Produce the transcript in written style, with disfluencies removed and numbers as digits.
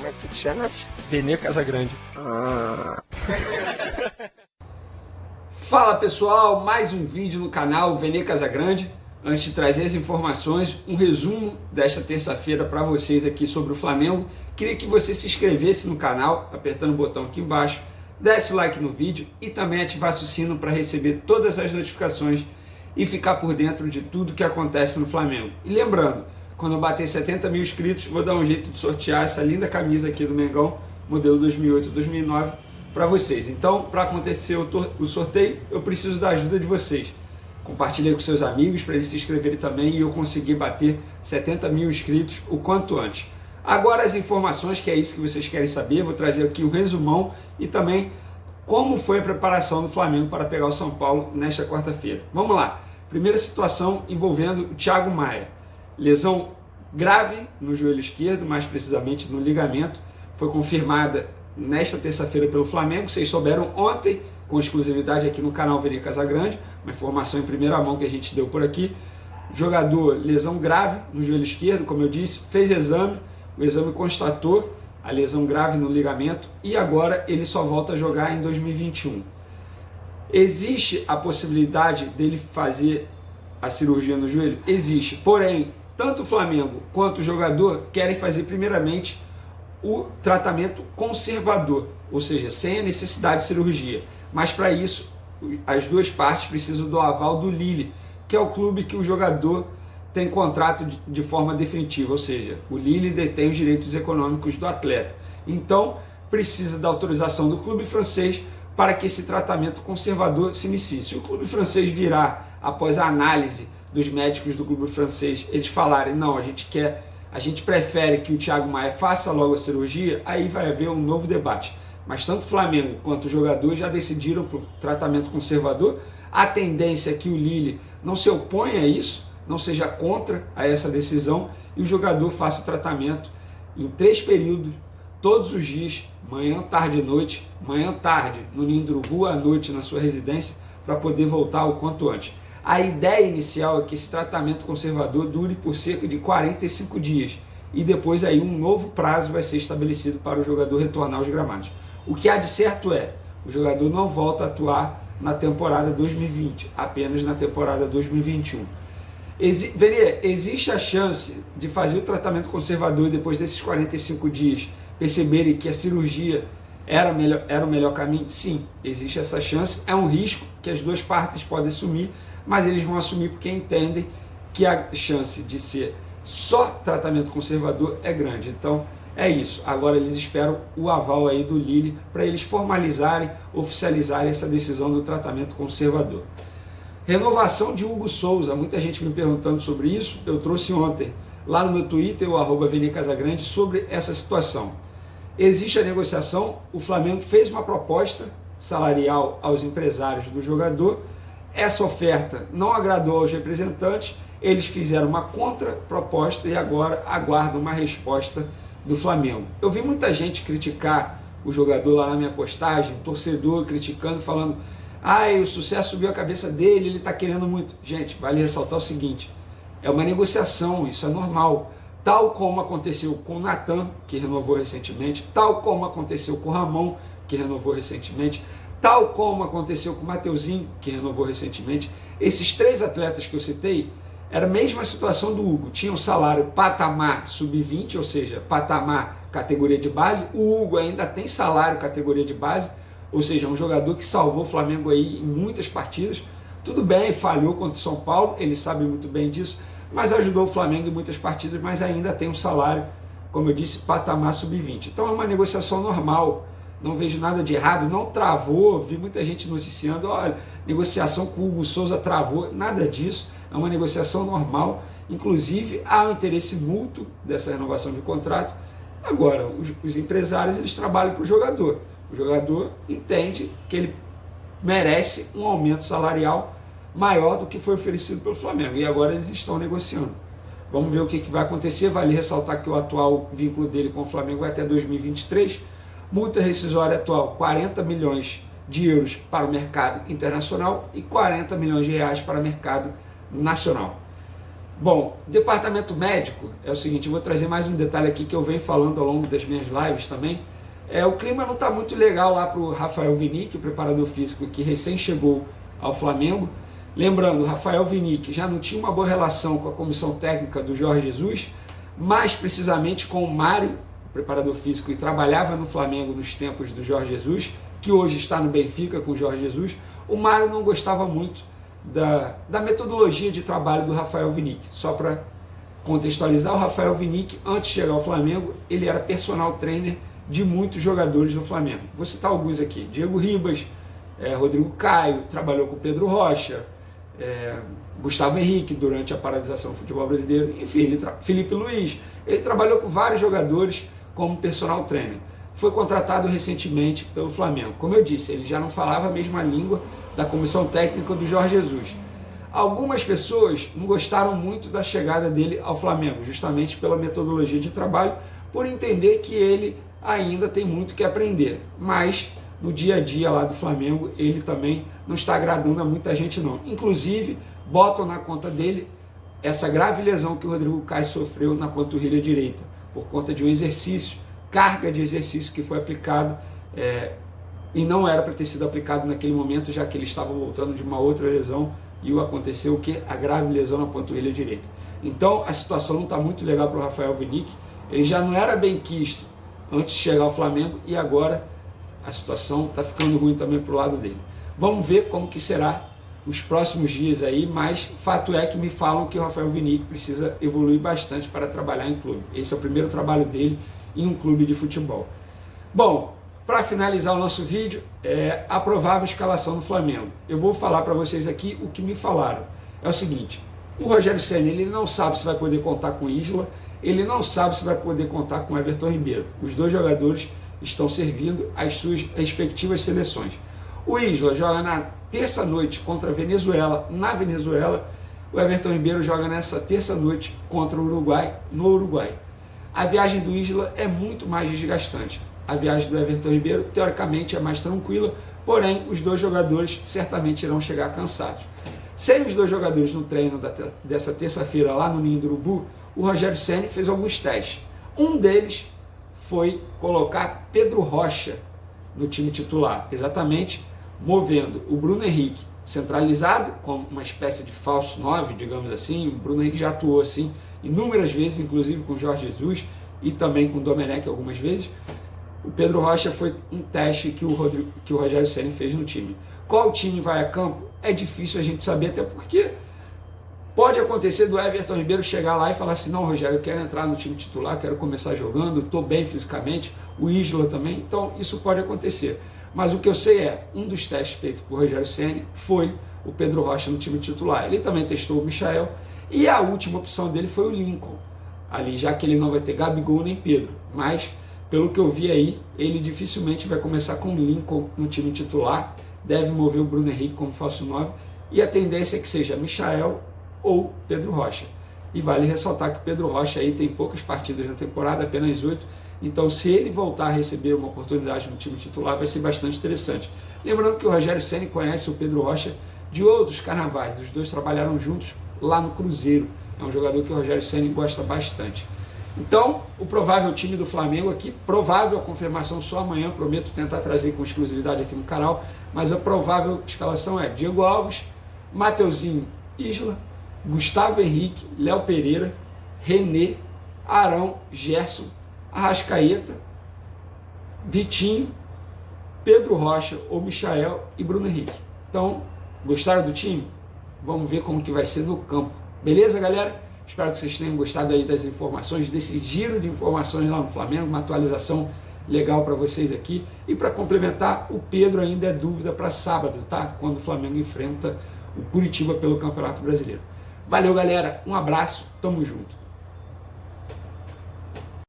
Como é que tu te chamas? Vene Casagrande. Fala pessoal, mais um vídeo no canal Vene Casagrande. Antes de trazer as informações, um resumo desta terça-feira para vocês aqui sobre o Flamengo. Queria que você se inscrevesse no canal, apertando o botão aqui embaixo, desse o like no vídeo e também ativasse o sino para receber todas as notificações e ficar por dentro de tudo que acontece no Flamengo. E lembrando, quando eu bater 70 mil inscritos, vou dar um jeito de sortear essa linda camisa aqui do Mengão, modelo 2008-2009, para vocês. Então, para acontecer o sorteio, eu preciso da ajuda de vocês. Compartilhe com seus amigos para eles se inscreverem também e eu conseguir bater 70 mil inscritos o quanto antes. Agora as informações, que é isso que vocês querem saber, vou trazer aqui um resumão e também como foi a preparação do Flamengo para pegar o São Paulo nesta quarta-feira. Vamos lá. Primeira situação envolvendo o Thiago Maia. Lesão grave no joelho esquerdo, mais precisamente no ligamento, foi confirmada nesta terça-feira pelo Flamengo. Vocês souberam ontem, com exclusividade aqui no canal Vene Casagrande, uma informação em primeira mão que a gente deu por aqui. Jogador, lesão grave no joelho esquerdo, como eu disse, fez exame, o exame constatou a lesão grave no ligamento e agora ele só volta a jogar em 2021. Existe a possibilidade dele fazer a cirurgia no joelho? Existe, porém, tanto o Flamengo quanto o jogador querem fazer primeiramente o tratamento conservador, ou seja, sem a necessidade de cirurgia. Mas para isso, as duas partes precisam do aval do Lille, que é o clube que o jogador tem contrato de forma definitiva, ou seja, o Lille detém os direitos econômicos do atleta. Então, precisa da autorização do clube francês para que esse tratamento conservador se inicie. Se o clube francês virar, após a análise dos médicos do clube francês, eles falarem, não, a gente prefere que o Thiago Maia faça logo a cirurgia, aí vai haver um novo debate. Mas tanto o Flamengo quanto o jogador já decidiram por tratamento conservador. A tendência é que o Lille não se oponha a isso, não seja contra a essa decisão e o jogador faça o tratamento em 3 períodos, todos os dias, manhã, tarde e noite, manhã, tarde no Ninho do Urubu, à noite na sua residência, para poder voltar o quanto antes. A ideia inicial é que esse tratamento conservador dure por cerca de 45 dias e depois aí um novo prazo vai ser estabelecido para o jogador retornar aos gramados. O que há de certo é, o jogador não volta a atuar na temporada 2020, apenas na temporada 2021. Existe a chance de fazer o tratamento conservador e depois desses 45 dias perceberem que a cirurgia era o melhor caminho? Sim, existe essa chance, é um risco que as duas partes podem assumir, mas eles vão assumir porque entendem que a chance de ser só tratamento conservador é grande. Então é isso, agora eles esperam o aval aí do Lille para eles formalizarem, oficializarem essa decisão do tratamento conservador. Renovação de Hugo Souza, muita gente me perguntando sobre isso, eu trouxe ontem lá no meu Twitter, o @Vene Casagrande, sobre essa situação. Existe a negociação, o Flamengo fez uma proposta salarial aos empresários do jogador, essa oferta não agradou aos representantes, eles fizeram uma contraproposta e agora aguardam uma resposta do Flamengo. Eu vi muita gente criticar o jogador lá na minha postagem, torcedor criticando, falando o sucesso subiu a cabeça dele, ele está querendo muito. Gente, vale ressaltar o seguinte, é uma negociação, isso é normal. Tal como aconteceu com o Natan, que renovou recentemente, tal como aconteceu com o Ramon, que renovou recentemente, tal como aconteceu com o Mateuzinho, que renovou recentemente. Esses 3 atletas que eu citei, era a mesma situação do Hugo, tinha um salário patamar sub-20, ou seja, patamar categoria de base, o Hugo ainda tem salário categoria de base, ou seja, um jogador que salvou o Flamengo aí em muitas partidas. Tudo bem, falhou contra o São Paulo, ele sabe muito bem disso, mas ajudou o Flamengo em muitas partidas, mas ainda tem um salário, como eu disse, patamar sub-20. Então é uma negociação normal, não vejo nada de errado, não travou, vi muita gente noticiando, olha, negociação com o Hugo Souza travou, nada disso, é uma negociação normal, inclusive há um interesse mútuo dessa renovação de contrato. Agora, os empresários, eles trabalham para o jogador entende que ele merece um aumento salarial maior do que foi oferecido pelo Flamengo, e agora eles estão negociando. Vamos ver o que vai acontecer. Vale ressaltar que o atual vínculo dele com o Flamengo vai até 2023, multa rescisória atual 40 milhões de euros para o mercado internacional e 40 milhões de reais para o mercado nacional. Bom, departamento médico é o seguinte, eu vou trazer mais um detalhe aqui que eu venho falando ao longo das minhas lives também. O clima não está muito legal lá para o Rafael Winick, o preparador físico que recém chegou ao Flamengo. Lembrando, o Rafael Winick já não tinha uma boa relação com a comissão técnica do Jorge Jesus, mais precisamente com o Mário, o preparador físico que trabalhava no Flamengo nos tempos do Jorge Jesus, que hoje está no Benfica com o Jorge Jesus. O Mário não gostava muito da metodologia de trabalho do Rafael Winick. Só para contextualizar, o Rafael Winick, antes de chegar ao Flamengo, ele era personal trainer de muitos jogadores do Flamengo. Vou citar alguns aqui: Diego Ribas, Rodrigo Caio, trabalhou com Pedro Rocha, Gustavo Henrique durante a paralisação do futebol brasileiro, enfim, Felipe Luiz. Ele trabalhou com vários jogadores como personal trainer. Foi contratado recentemente pelo Flamengo. Como eu disse, ele já não falava a mesma língua da comissão técnica do Jorge Jesus. Algumas pessoas não gostaram muito da chegada dele ao Flamengo, justamente pela metodologia de trabalho, por entender que ele ainda tem muito que aprender. Mas no dia a dia lá do Flamengo, ele também não está agradando a muita gente não. Inclusive, botam na conta dele essa grave lesão que o Rodrigo Caio sofreu na panturrilha direita, por conta de um exercício, carga de exercício que foi aplicado e não era para ter sido aplicado naquele momento, já que ele estava voltando de uma outra lesão e aconteceu o que? A grave lesão na panturrilha direita. Então a situação não está muito legal para o Rafael Winick. Ele já não era bem quisto antes de chegar ao Flamengo e agora a situação está ficando ruim também para o lado dele. Vamos ver como que será os próximos dias aí, mas fato é que me falam que o Rafael Winick precisa evoluir bastante para trabalhar em clube. Esse é o primeiro trabalho dele em um clube de futebol. Bom, para finalizar o nosso vídeo, a provável escalação do Flamengo. Eu vou falar para vocês aqui o que me falaram. É o seguinte: o Rogério Ceni, ele não sabe se vai poder contar com Isla, ele não sabe se vai poder contar com Everton Ribeiro. Os dois jogadores estão servindo as suas respectivas seleções. O Isla joga na terça-noite contra a Venezuela, na Venezuela. O Everton Ribeiro joga nessa terça-noite contra o Uruguai, no Uruguai. A viagem do Isla é muito mais desgastante. A viagem do Everton Ribeiro, teoricamente, é mais tranquila, porém, os dois jogadores certamente irão chegar cansados. Sem os dois jogadores no treino dessa terça-feira lá no Ninho do Urubu, o Rogério Ceni fez alguns testes. Um deles foi colocar Pedro Rocha no time titular, exatamente movendo o Bruno Henrique centralizado, como uma espécie de falso 9, digamos assim. O Bruno Henrique já atuou assim inúmeras vezes, inclusive com o Jorge Jesus e também com o Domenech algumas vezes. O Pedro Rocha foi um teste que o Rogério Ceni fez no time. Qual time vai a campo? É difícil a gente saber, até porque pode acontecer do Everton Ribeiro chegar lá e falar assim: não, Rogério, eu quero entrar no time titular, quero começar jogando, estou bem fisicamente, o Isla também, então isso pode acontecer. Mas o que eu sei é, um dos testes feitos por Rogério Ceni foi o Pedro Rocha no time titular. Ele também testou o Michael e a última opção dele foi o Lincoln, ali, já que ele não vai ter Gabigol nem Pedro, mas pelo que eu vi aí, ele dificilmente vai começar com o Lincoln no time titular, deve mover o Bruno Henrique como falso 9, e a tendência é que seja Michael ou Pedro Rocha. E vale ressaltar que Pedro Rocha aí tem poucas partidas na temporada, apenas 8, então se ele voltar a receber uma oportunidade no time titular, vai ser bastante interessante. Lembrando que o Rogério Ceni conhece o Pedro Rocha de outros carnavais, os dois trabalharam juntos lá no Cruzeiro, é um jogador que o Rogério Ceni gosta bastante. Então, o provável time do Flamengo aqui, provável, a confirmação só amanhã, prometo tentar trazer com exclusividade aqui no canal, mas a provável escalação é Diego Alves, Mateuzinho, Isla, Gustavo Henrique, Léo Pereira, René, Arão, Gerson, Arrascaeta, Vitinho, Pedro Rocha ou Michael e Bruno Henrique. Então, gostaram do time? Vamos ver como que vai ser no campo. Beleza, galera? Espero que vocês tenham gostado aí das informações, desse giro de informações lá no Flamengo, uma atualização legal para vocês aqui. E para complementar, o Pedro ainda é dúvida para sábado, tá? Quando o Flamengo enfrenta o Curitiba pelo Campeonato Brasileiro. Valeu, galera. Um abraço. Tamo junto.